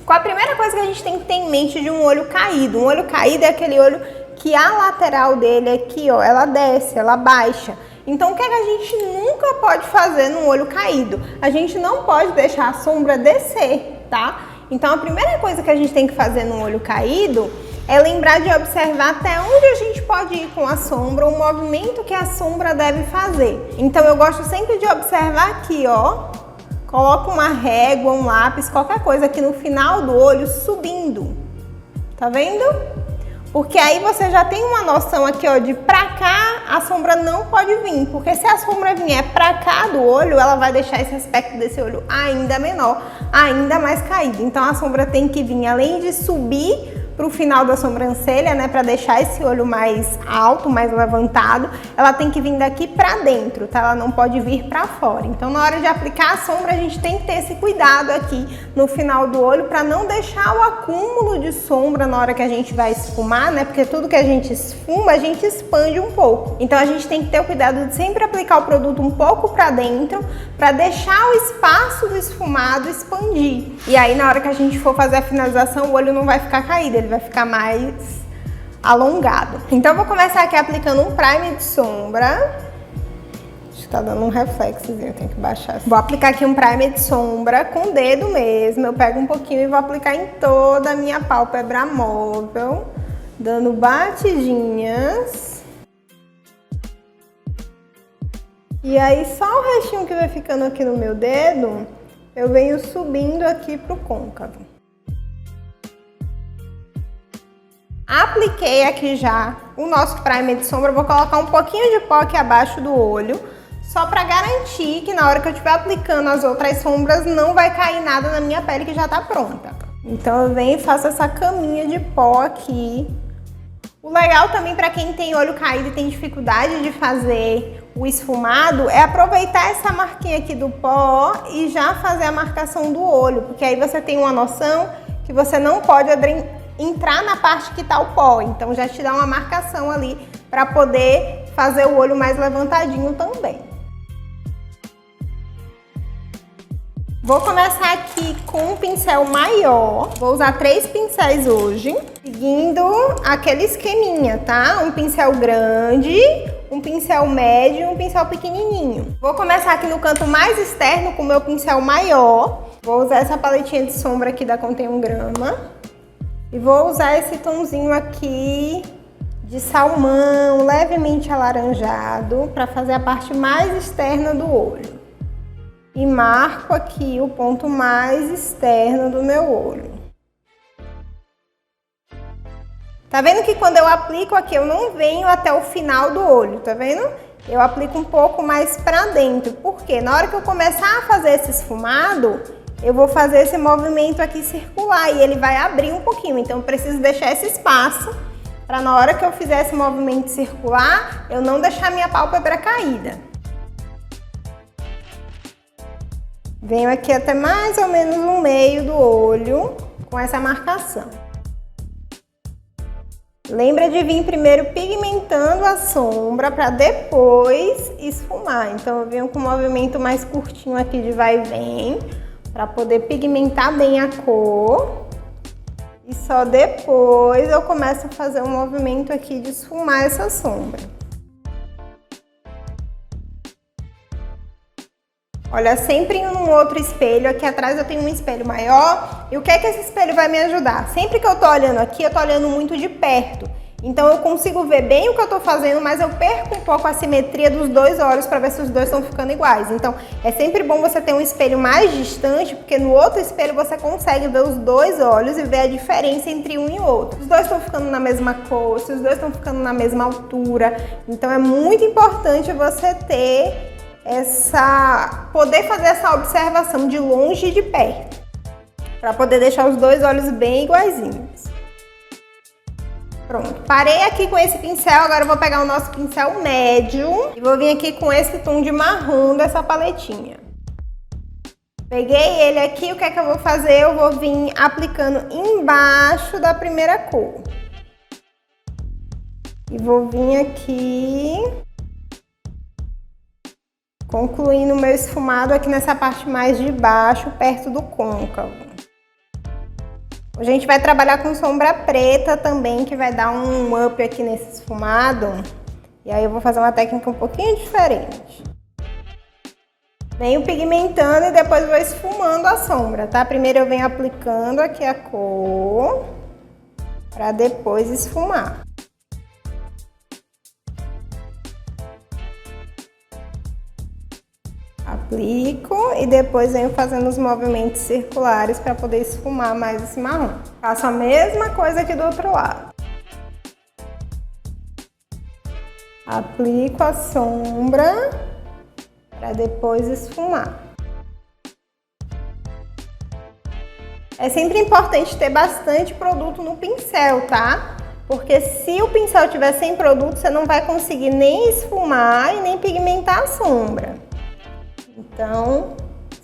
Qual a primeira coisa que a gente tem que ter em mente de um olho caído? Um olho caído é aquele olho que a lateral dele aqui, ó, ela desce, ela baixa. Então, o que é que a gente nunca pode fazer num olho caído? A gente não pode deixar a sombra descer, tá? Então, a primeira coisa que a gente tem que fazer num olho caído é lembrar de observar até onde a gente pode ir com a sombra, o movimento que a sombra deve fazer. Então, eu gosto sempre de observar aqui, ó. Coloca uma régua, um lápis, qualquer coisa aqui no final do olho subindo. Tá vendo? Porque aí você já tem uma noção aqui, ó, de pra cá a sombra não pode vir. Porque se a sombra vier pra cá do olho, ela vai deixar esse aspecto desse olho ainda menor, ainda mais caído. Então a sombra tem que vir, além de subir pro final da sobrancelha, né, para deixar esse olho mais alto, mais levantado, ela tem que vir daqui para dentro, tá? Ela não pode vir para fora. Então, na hora de aplicar a sombra, a gente tem que ter esse cuidado aqui no final do olho para não deixar o acúmulo de sombra na hora que a gente vai esfumar, né? Porque tudo que a gente esfuma, a gente expande um pouco. Então, a gente tem que ter o cuidado de sempre aplicar o produto um pouco para dentro, para deixar o espaço do esfumado expandir. E aí, na hora que a gente for fazer a finalização, o olho não vai ficar caído, ele vai ficar mais alongado. Então eu vou começar aqui aplicando um primer de sombra. Acho que tá dando um reflexozinho, tem que baixar. Vou aplicar aqui um primer de sombra com o dedo mesmo. Eu pego um pouquinho e vou aplicar em toda a minha pálpebra móvel, dando batidinhas. E aí só o restinho que vai ficando aqui no meu dedo, eu venho subindo aqui pro côncavo. Apliquei aqui já o nosso primer de sombra, vou colocar um pouquinho de pó aqui abaixo do olho, só para garantir que na hora que eu estiver aplicando as outras sombras não vai cair nada na minha pele que já tá pronta. Então eu venho e faço essa caminha de pó aqui. O legal também para quem tem olho caído e tem dificuldade de fazer o esfumado é aproveitar essa marquinha aqui do pó e já fazer a marcação do olho, porque aí você tem uma noção que você não pode entrar na parte que tá o pó, então já te dá uma marcação ali para poder fazer o olho mais levantadinho também. Vou começar aqui com um pincel maior, vou usar 3 pincéis hoje, seguindo aquele esqueminha, tá? Um pincel grande, um pincel médio e um pincel pequenininho. Vou começar aqui no canto mais externo com o meu pincel maior, vou usar essa paletinha de sombra aqui da Contém 1 grama. E vou usar esse tomzinho aqui de salmão, levemente alaranjado, para fazer a parte mais externa do olho. E marco aqui o ponto mais externo do meu olho. Tá vendo que quando eu aplico aqui, eu não venho até o final do olho, tá vendo? Eu aplico um pouco mais para dentro, porque na hora que eu começar a fazer esse esfumado, eu vou fazer esse movimento aqui circular e ele vai abrir um pouquinho, então eu preciso deixar esse espaço para na hora que eu fizer esse movimento circular, eu não deixar minha pálpebra caída. Venho aqui até mais ou menos no meio do olho com essa marcação. Lembra de vir primeiro pigmentando a sombra para depois esfumar, então eu venho com um movimento mais curtinho aqui de vai e vem, para poder pigmentar bem a cor. E só depois eu começo a fazer um movimento aqui de esfumar essa sombra. Olha, sempre em um outro espelho. Aqui atrás eu tenho um espelho maior. E o que é que esse espelho vai me ajudar? Sempre que eu tô olhando aqui, eu tô olhando muito de perto. Então eu consigo ver bem o que eu tô fazendo, mas eu perco um pouco a simetria dos dois olhos para ver se os dois estão ficando iguais. Então é sempre bom você ter um espelho mais distante, porque no outro espelho você consegue ver os dois olhos e ver a diferença entre um e outro. Os dois estão ficando na mesma cor, se os dois estão ficando na mesma altura. Então é muito importante você ter poder fazer essa observação de longe e de perto, para poder deixar os dois olhos bem iguaizinhos. Pronto, parei aqui com esse pincel, agora eu vou pegar o nosso pincel médio e vou vir aqui com esse tom de marrom dessa paletinha. Peguei ele aqui, o que é que eu vou fazer? Eu vou vir aplicando embaixo da primeira cor. E vou vir aqui, concluindo o meu esfumado aqui nessa parte mais de baixo, perto do côncavo. A gente vai trabalhar com sombra preta também, que vai dar um up aqui nesse esfumado. E aí eu vou fazer uma técnica um pouquinho diferente. Venho pigmentando e depois vou esfumando a sombra, tá? Primeiro eu venho aplicando aqui a cor, para depois esfumar. Aplico e depois venho fazendo os movimentos circulares para poder esfumar mais esse marrom. Faço a mesma coisa aqui do outro lado. Aplico a sombra para depois esfumar. É sempre importante ter bastante produto no pincel, tá? Porque se o pincel tiver sem produto, você não vai conseguir nem esfumar e nem pigmentar a sombra. Então,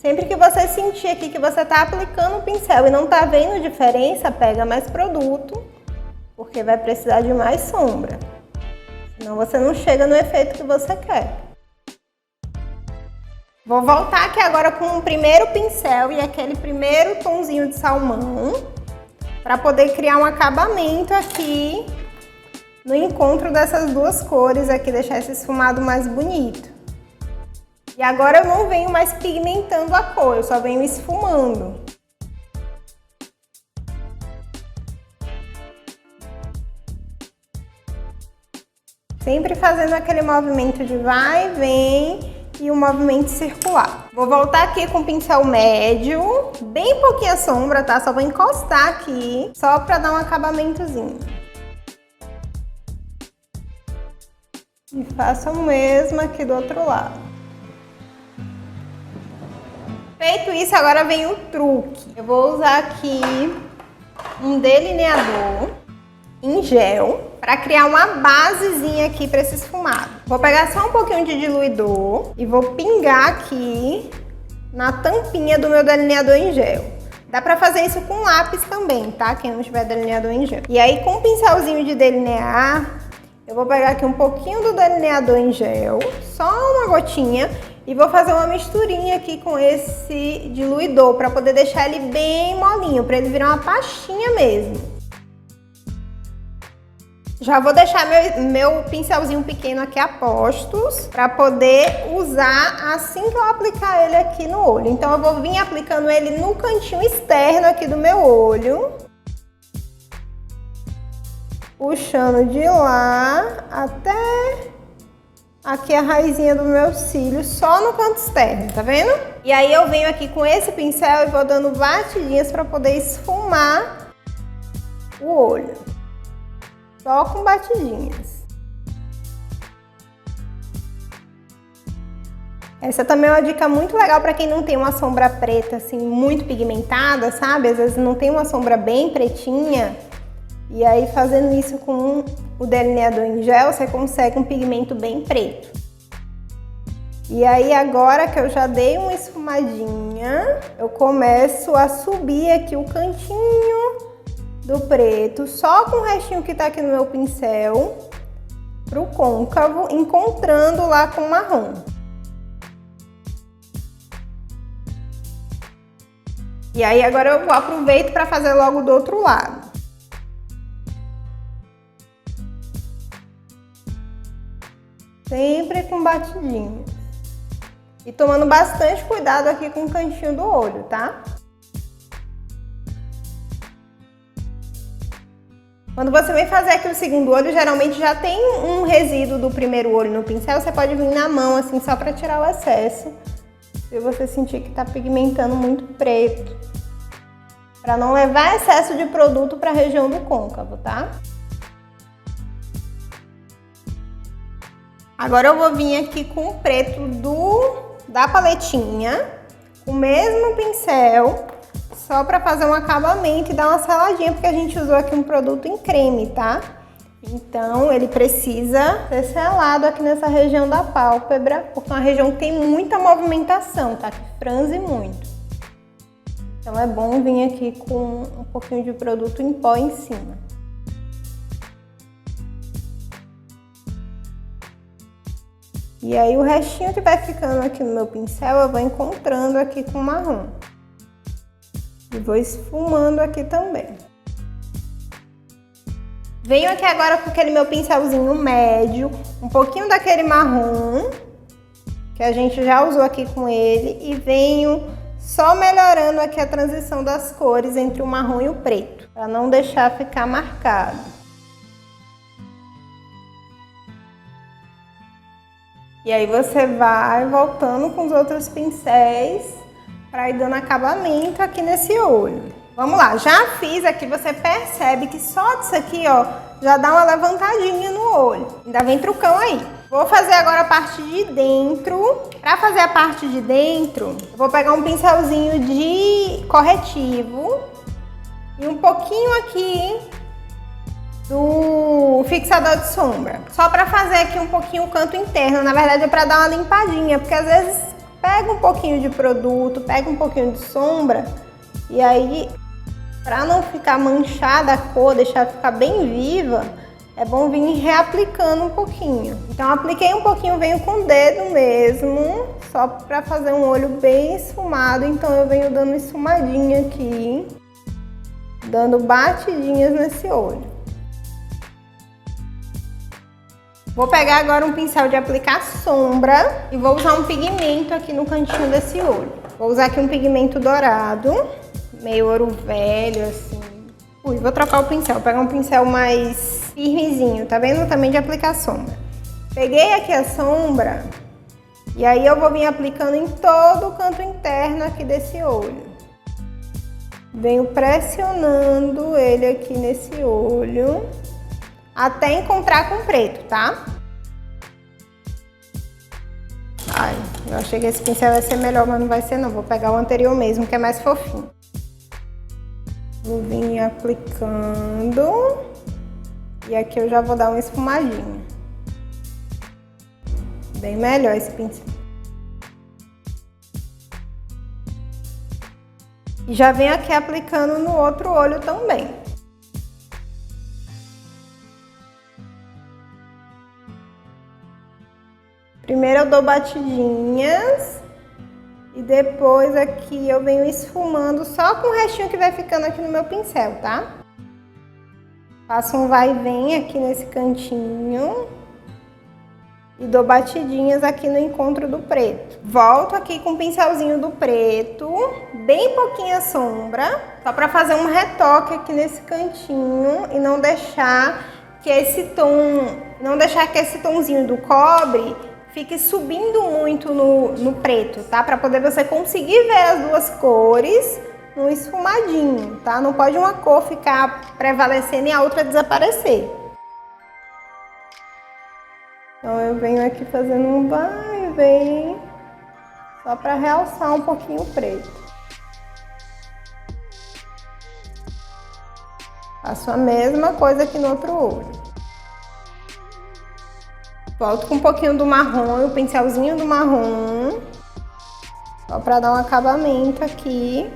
sempre que você sentir aqui que você tá aplicando o pincel e não tá vendo diferença, pega mais produto, porque vai precisar de mais sombra. Senão você não chega no efeito que você quer. Vou voltar aqui agora com o primeiro pincel e aquele primeiro tonzinho de salmão, para poder criar um acabamento aqui no encontro dessas duas cores aqui, deixar esse esfumado mais bonito. E agora eu não venho mais pigmentando a cor, eu só venho esfumando. Sempre fazendo aquele movimento de vai e vem e um movimento circular. Vou voltar aqui com o pincel médio, bem pouquinha sombra, tá? Só vou encostar aqui, só pra dar um acabamentozinho. E faço o mesmo aqui do outro lado. Feito isso, agora vem o truque. Eu vou usar aqui um delineador em gel para criar uma basezinha aqui para esse esfumado. Vou pegar só um pouquinho de diluidor e vou pingar aqui na tampinha do meu delineador em gel. Dá para fazer isso com lápis também, tá? Quem não tiver delineador em gel. E aí, com um pincelzinho de delinear, eu vou pegar aqui um pouquinho do delineador em gel, só uma gotinha, e vou fazer uma misturinha aqui com esse diluidor para poder deixar ele bem molinho, para ele virar uma pastinha mesmo. Já vou deixar meu pincelzinho pequeno aqui a postos para poder usar assim que eu aplicar ele aqui no olho. Então eu vou vir aplicando ele no cantinho externo aqui do meu olho, puxando de lá até aqui a raizinha do meu cílio, só no canto externo, tá vendo? E aí eu venho aqui com esse pincel e vou dando batidinhas para poder esfumar o olho. Só com batidinhas. Essa também é uma dica muito legal para quem não tem uma sombra preta assim muito pigmentada, sabe? Às vezes não tem uma sombra bem pretinha. E aí, fazendo isso com o delineador em gel, você consegue um pigmento bem preto. E aí, agora que eu já dei uma esfumadinha, eu começo a subir aqui o cantinho do preto, só com o restinho que tá aqui no meu pincel, pro côncavo, encontrando lá com o marrom. E aí, agora eu aproveito para fazer logo do outro lado. Sempre com batidinho. E tomando bastante cuidado aqui com o cantinho do olho, tá? Quando você vem fazer aqui o segundo olho, geralmente já tem um resíduo do primeiro olho no pincel. Você pode vir na mão, assim, só pra tirar o excesso. Se você sentir que tá pigmentando muito preto. Pra não levar excesso de produto pra região do côncavo, tá? Agora eu vou vir aqui com o preto da paletinha, o mesmo pincel, só para fazer um acabamento e dar uma seladinha, porque a gente usou aqui um produto em creme, tá? Então ele precisa ser selado aqui nessa região da pálpebra, porque é uma região que tem muita movimentação, tá? Que franze muito. Então é bom vir aqui com um pouquinho de produto em pó em cima. E aí o restinho que vai ficando aqui no meu pincel, eu vou encontrando aqui com o marrom. E vou esfumando aqui também. Venho aqui agora com aquele meu pincelzinho médio, um pouquinho daquele marrom, que a gente já usou aqui com ele, e venho só melhorando aqui a transição das cores entre o marrom e o preto, para não deixar ficar marcado. E aí você vai voltando com os outros pincéis para ir dando acabamento aqui nesse olho. Vamos lá, já fiz aqui, você percebe que só disso aqui, ó, já dá uma levantadinha no olho. Ainda vem trucão aí. Vou fazer agora a parte de dentro. Para fazer a parte de dentro, eu vou pegar um pincelzinho de corretivo e um pouquinho aqui do fixador de sombra. Só para fazer aqui um pouquinho o canto interno, na verdade é para dar uma limpadinha, porque às vezes pega um pouquinho de produto, pega um pouquinho de sombra e aí, para não ficar manchada a cor, deixar ficar bem viva, é bom vir reaplicando um pouquinho. Então apliquei um pouquinho, venho com o dedo mesmo, só para fazer um olho bem esfumado. Então eu venho dando esfumadinha aqui, dando batidinhas nesse olho. Vou pegar agora um pincel de aplicar sombra e vou usar um pigmento aqui no cantinho desse olho. Vou usar aqui um pigmento dourado, meio ouro velho, assim. Vou trocar o pincel, vou pegar um pincel mais firmezinho, tá vendo? Também de aplicar sombra. Peguei aqui a sombra e aí eu vou vir aplicando em todo o canto interno aqui desse olho. Venho pressionando ele aqui nesse olho até encontrar com preto, tá? Ai, eu achei que esse pincel vai ser melhor, mas não vai ser não. Vou pegar o anterior mesmo, que é mais fofinho. Vou vir aplicando e aqui eu já vou dar uma esfumadinha. Bem melhor esse pincel. E já venho aqui aplicando no outro olho também. Primeiro eu dou batidinhas. E depois aqui eu venho esfumando só com o restinho que vai ficando aqui no meu pincel, tá? Faço um vai e vem aqui nesse cantinho. E dou batidinhas aqui no encontro do preto. Volto aqui com o pincelzinho do preto, bem pouquinha sombra, só pra fazer um retoque aqui nesse cantinho e não deixar que esse tomzinho do cobre fique subindo muito no preto, tá? Pra poder você conseguir ver as duas cores no esfumadinho, tá? Não pode uma cor ficar prevalecendo e a outra desaparecer. Então eu venho aqui fazendo um vai e vem, só pra realçar um pouquinho o preto. Faço a mesma coisa aqui no outro olho. Volto com um pouquinho do marrom, o pincelzinho do marrom, só para dar um acabamento aqui.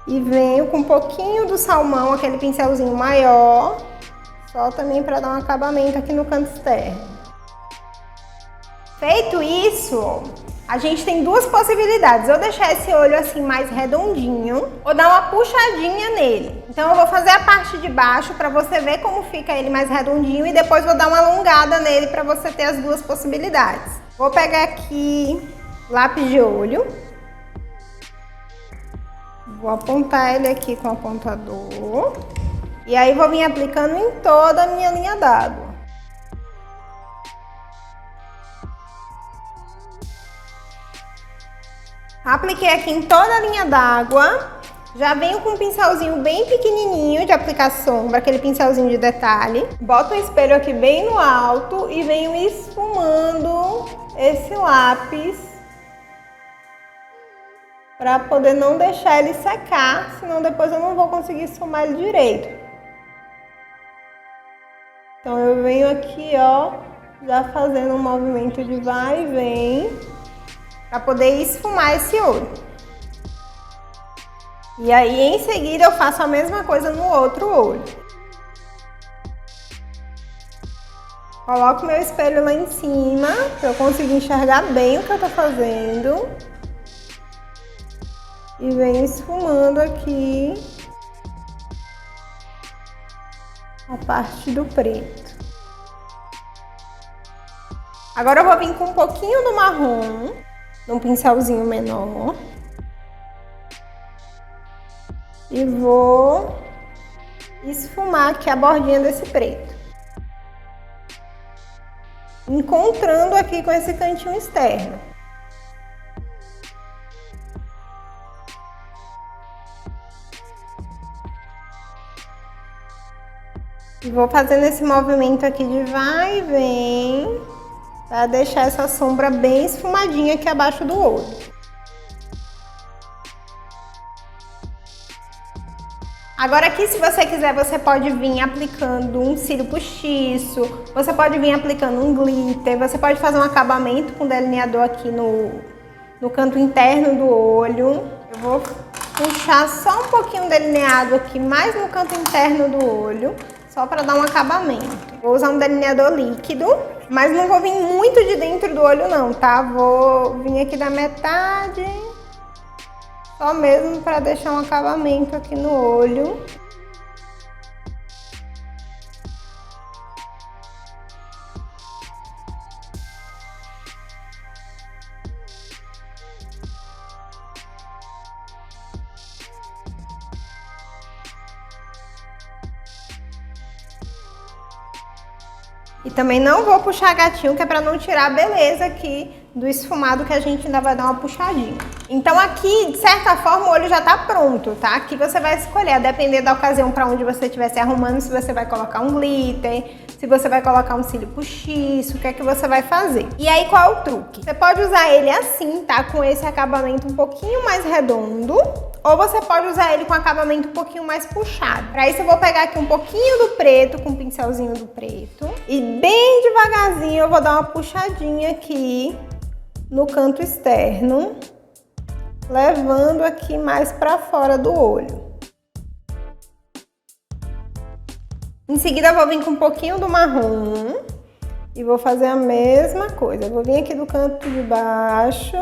E venho com um pouquinho do salmão, aquele pincelzinho maior, só também para dar um acabamento aqui no canto externo. Feito isso, a gente tem duas possibilidades. Eu deixar esse olho assim mais redondinho ou dar uma puxadinha nele. Então eu vou fazer a parte de baixo para você ver como fica ele mais redondinho e depois vou dar uma alongada nele para você ter as duas possibilidades. Vou pegar aqui lápis de olho. Vou apontar ele aqui com o apontador. E aí vou vir aplicando em toda a minha linha d'água. Apliquei aqui em toda a linha d'água. Já venho com um pincelzinho bem pequenininho de aplicar sombra, aquele pincelzinho de detalhe. Boto o espelho aqui bem no alto e venho esfumando esse lápis para poder não deixar ele secar, senão depois eu não vou conseguir esfumar ele direito. Então eu venho aqui, ó, já fazendo um movimento de vai e vem para poder esfumar esse olho. E aí em seguida eu faço a mesma coisa no outro olho. Coloco meu espelho lá em cima para eu conseguir enxergar bem o que eu tô fazendo. E vem esfumando aqui a parte do preto. Agora eu vou vir com um pouquinho do marrom, num pincelzinho menor. E vou esfumar aqui a bordinha desse preto. Encontrando aqui com esse cantinho externo. E vou fazendo esse movimento aqui de vai e vem, para deixar essa sombra bem esfumadinha aqui abaixo do olho. Agora aqui, se você quiser, você pode vir aplicando um cílio postiço, você pode vir aplicando um glitter, você pode fazer um acabamento com delineador aqui no canto interno do olho. Eu vou puxar só um pouquinho delineado aqui, mais no canto interno do olho, só para dar um acabamento. Vou usar um delineador líquido, mas não vou vir muito de dentro do olho não, tá? Vou vir aqui da metade, só mesmo para deixar um acabamento aqui no olho. E também não vou puxar gatinho, que é para não tirar a beleza aqui do esfumado, que a gente ainda vai dar uma puxadinha. Então aqui, de certa forma, o olho já tá pronto, tá? Aqui você vai escolher, a depender da ocasião para onde você estiver se arrumando, se você vai colocar um glitter, se você vai colocar um cílio postiço, o que é que você vai fazer. E aí, qual é o truque? Você pode usar ele assim, tá? Com esse acabamento um pouquinho mais redondo, ou você pode usar ele com acabamento um pouquinho mais puxado. Para isso eu vou pegar aqui um pouquinho do preto, com o pincelzinho do preto, e bem devagarzinho eu vou dar uma puxadinha aqui no canto externo, levando aqui mais para fora do olho. Em seguida eu vou vir com um pouquinho do marrom e vou fazer a mesma coisa. Eu vou vir aqui do canto de baixo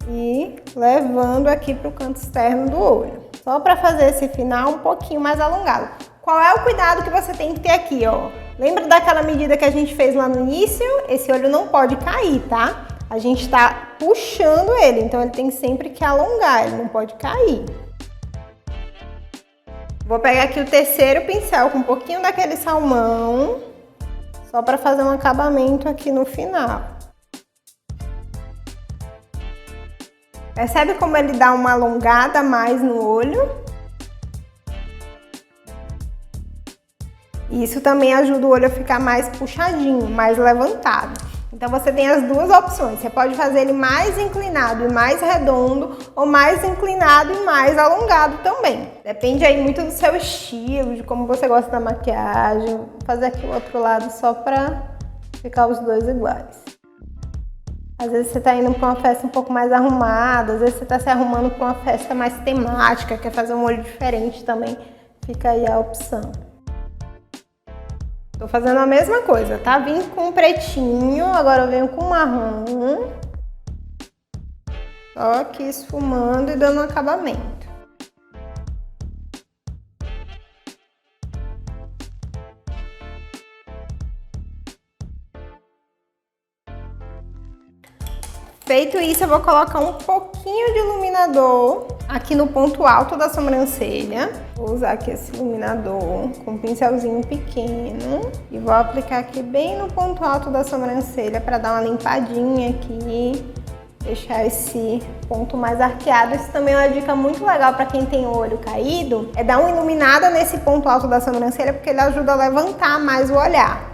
e levando aqui para o canto externo do olho. Só para fazer esse final um pouquinho mais alongado. Qual é o cuidado que você tem que ter aqui, ó? Lembra daquela medida que a gente fez lá no início? Esse olho não pode cair, tá? A gente tá puxando ele, então ele tem sempre que alongar, ele não pode cair. Vou pegar aqui o terceiro pincel com um pouquinho daquele salmão, só para fazer um acabamento aqui no final. Percebe como ele dá uma alongada a mais no olho? E isso também ajuda o olho a ficar mais puxadinho, mais levantado. Então você tem as duas opções, você pode fazer ele mais inclinado e mais redondo, ou mais inclinado e mais alongado também. Depende aí muito do seu estilo, de como você gosta da maquiagem. Vou fazer aqui o outro lado só pra ficar os dois iguais. Às vezes você tá indo pra uma festa um pouco mais arrumada, às vezes você tá se arrumando pra uma festa mais temática, quer fazer um olho diferente também, fica aí a opção. Tô fazendo a mesma coisa, tá? Vim com um pretinho, agora eu venho com marrom. Só aqui esfumando e dando um acabamento. Feito isso, eu vou colocar um pouquinho de iluminador aqui no ponto alto da sobrancelha. Vou usar aqui esse iluminador com um pincelzinho pequeno e vou aplicar aqui bem no ponto alto da sobrancelha para dar uma limpadinha aqui, deixar esse ponto mais arqueado. Isso também é uma dica muito legal para quem tem o olho caído, é dar uma iluminada nesse ponto alto da sobrancelha, porque ele ajuda a levantar mais o olhar.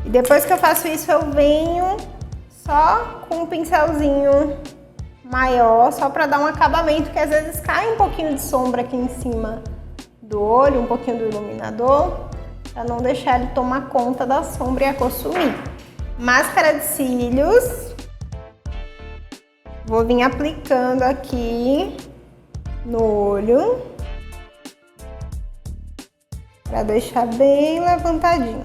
E depois que eu faço isso, eu venho só com um pincelzinho maior, só para dar um acabamento, que às vezes cai um pouquinho de sombra aqui em cima do olho, um pouquinho do iluminador, para não deixar ele tomar conta da sombra e a cor sumir. Máscara de cílios. Vou vir aplicando aqui no olho, para deixar bem levantadinho.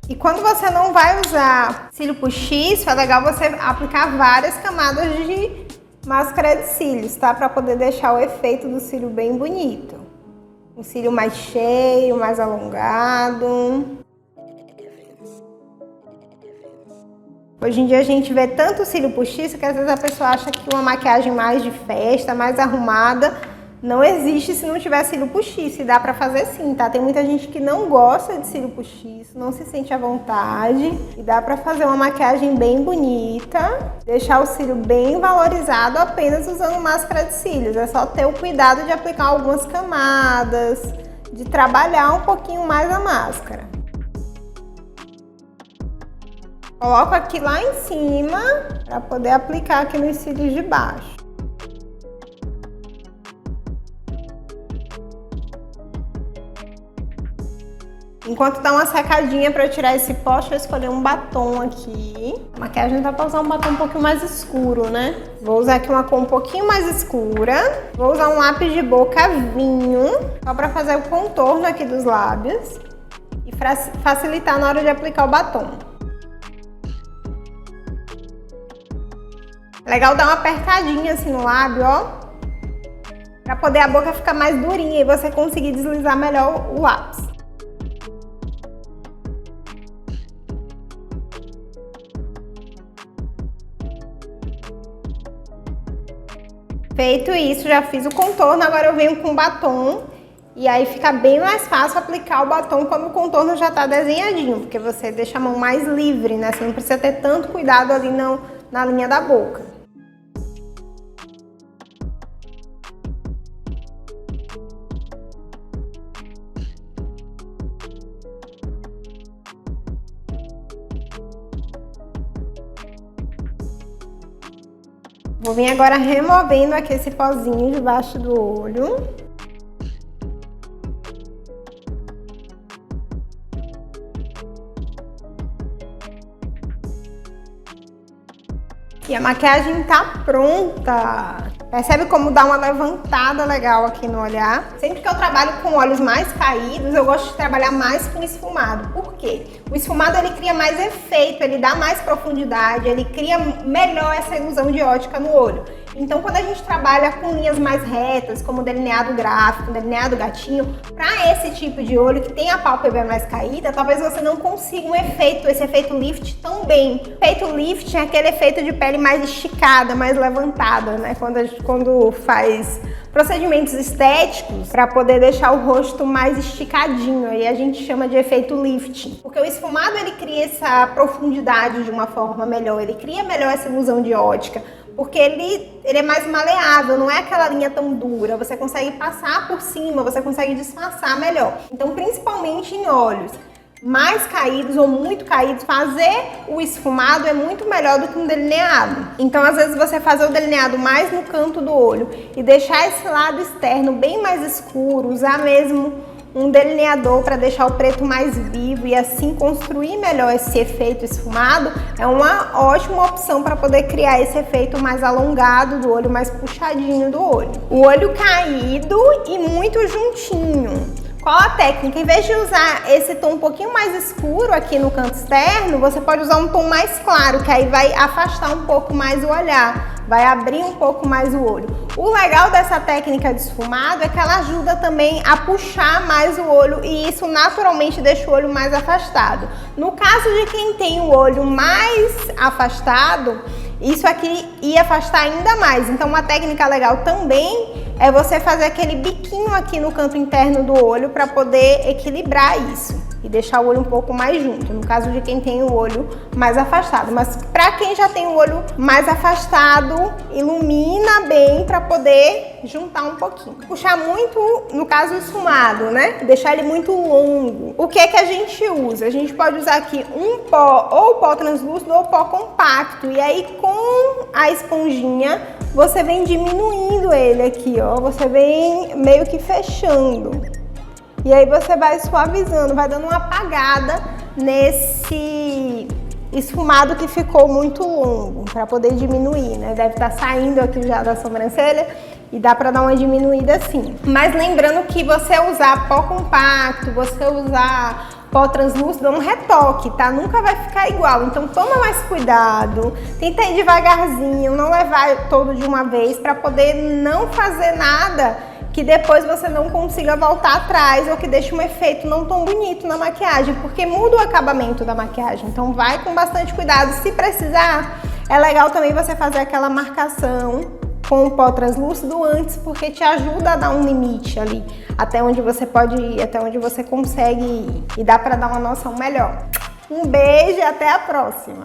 E quando você não vai usar cílio postiço, é legal você aplicar várias camadas de máscara de cílios, tá? Pra poder deixar o efeito do cílio bem bonito. Um cílio mais cheio, mais alongado. Hoje em dia a gente vê tanto cílio postiço que às vezes a pessoa acha que uma maquiagem mais de festa, mais arrumada, não existe se não tiver cílio postiço. E dá pra fazer sim, tá? Tem muita gente que não gosta de cílio postiço, não se sente à vontade. E dá pra fazer uma maquiagem bem bonita, deixar o cílio bem valorizado apenas usando máscara de cílios. É só ter o cuidado de aplicar algumas camadas, de trabalhar um pouquinho mais a máscara. Coloco aqui lá em cima para poder aplicar aqui nos cílios de baixo. Enquanto dá uma secadinha para eu tirar esse pó, deixa eu escolher um batom aqui. A maquiagem dá para usar um batom um pouquinho mais escuro, né? Vou usar aqui uma cor um pouquinho mais escura. Vou usar um lápis de boca vinho, só para fazer o contorno aqui dos lábios e facilitar na hora de aplicar o batom. Legal dar uma apertadinha assim no lábio, ó, para poder a boca ficar mais durinha e você conseguir deslizar melhor o lápis. Feito isso, já fiz o contorno, agora eu venho com batom e aí fica bem mais fácil aplicar o batom quando o contorno já tá desenhadinho, porque você deixa a mão mais livre, né? Você não precisa ter tanto cuidado ali na linha da boca. Vou vir agora removendo aqui esse pozinho debaixo do olho. E a maquiagem tá pronta! Percebe como dá uma levantada legal aqui no olhar? Sempre que eu trabalho com olhos mais caídos, eu gosto de trabalhar mais com esfumado. Por quê? O esfumado ele cria mais efeito, ele dá mais profundidade, ele cria melhor essa ilusão de ótica no olho. Então, quando a gente trabalha com linhas mais retas, como delineado gráfico, delineado gatinho, para esse tipo de olho que tem a pálpebra mais caída, talvez você não consiga esse efeito lift tão bem. O efeito lift é aquele efeito de pele mais esticada, mais levantada, né? Quando faz procedimentos estéticos para poder deixar o rosto mais esticadinho, aí a gente chama de efeito lift. Porque o esfumado ele cria essa profundidade de uma forma melhor, ele cria melhor essa ilusão de ótica. Porque ele é mais maleável, não é aquela linha tão dura, você consegue passar por cima, você consegue disfarçar melhor. Então, principalmente em olhos mais caídos ou muito caídos, fazer o esfumado é muito melhor do que um delineado. Então, às vezes, você fazer o delineado mais no canto do olho e deixar esse lado externo bem mais escuro, usar mesmo um delineador para deixar o preto mais vivo e assim construir melhor esse efeito esfumado, é uma ótima opção para poder criar esse efeito mais alongado do olho, mais puxadinho do olho. O olho caído e muito juntinho. Qual a técnica? Em vez de usar esse tom um pouquinho mais escuro aqui no canto externo, você pode usar um tom mais claro, que aí vai afastar um pouco mais o olhar, vai abrir um pouco mais o olho. O legal dessa técnica de esfumado é que ela ajuda também a puxar mais o olho e isso naturalmente deixa o olho mais afastado. No caso de quem tem o olho mais afastado, isso aqui ia afastar ainda mais. Então uma técnica legal também é você fazer aquele biquinho aqui no canto interno do olho para poder equilibrar isso e deixar o olho um pouco mais junto, no caso de quem tem o olho mais afastado. Mas para quem já tem o olho mais afastado, ilumina bem para poder juntar um pouquinho. Puxar muito, no caso esfumado, né? Deixar ele muito longo. O que é que a gente usa? A gente pode usar aqui um pó, ou pó translúcido ou pó compacto. E aí com a esponjinha, você vem diminuindo ele aqui, ó. Você vem meio que fechando. E aí você vai suavizando, vai dando uma apagada nesse esfumado que ficou muito longo, para poder diminuir, né? Deve estar saindo aqui já da sobrancelha e dá para dar uma diminuída assim. Mas lembrando que você usar pó compacto, você usar pó translúcido é um retoque, tá? Nunca vai ficar igual, então toma mais cuidado, tenta ir devagarzinho, não levar todo de uma vez para poder não fazer nada que depois você não consiga voltar atrás ou que deixe um efeito não tão bonito na maquiagem, porque muda o acabamento da maquiagem, então vai com bastante cuidado. Se precisar, é legal também você fazer aquela marcação com o pó translúcido antes, porque te ajuda a dar um limite ali, até onde você pode ir, até onde você consegue ir, e dá para dar uma noção melhor. Um beijo e até a próxima!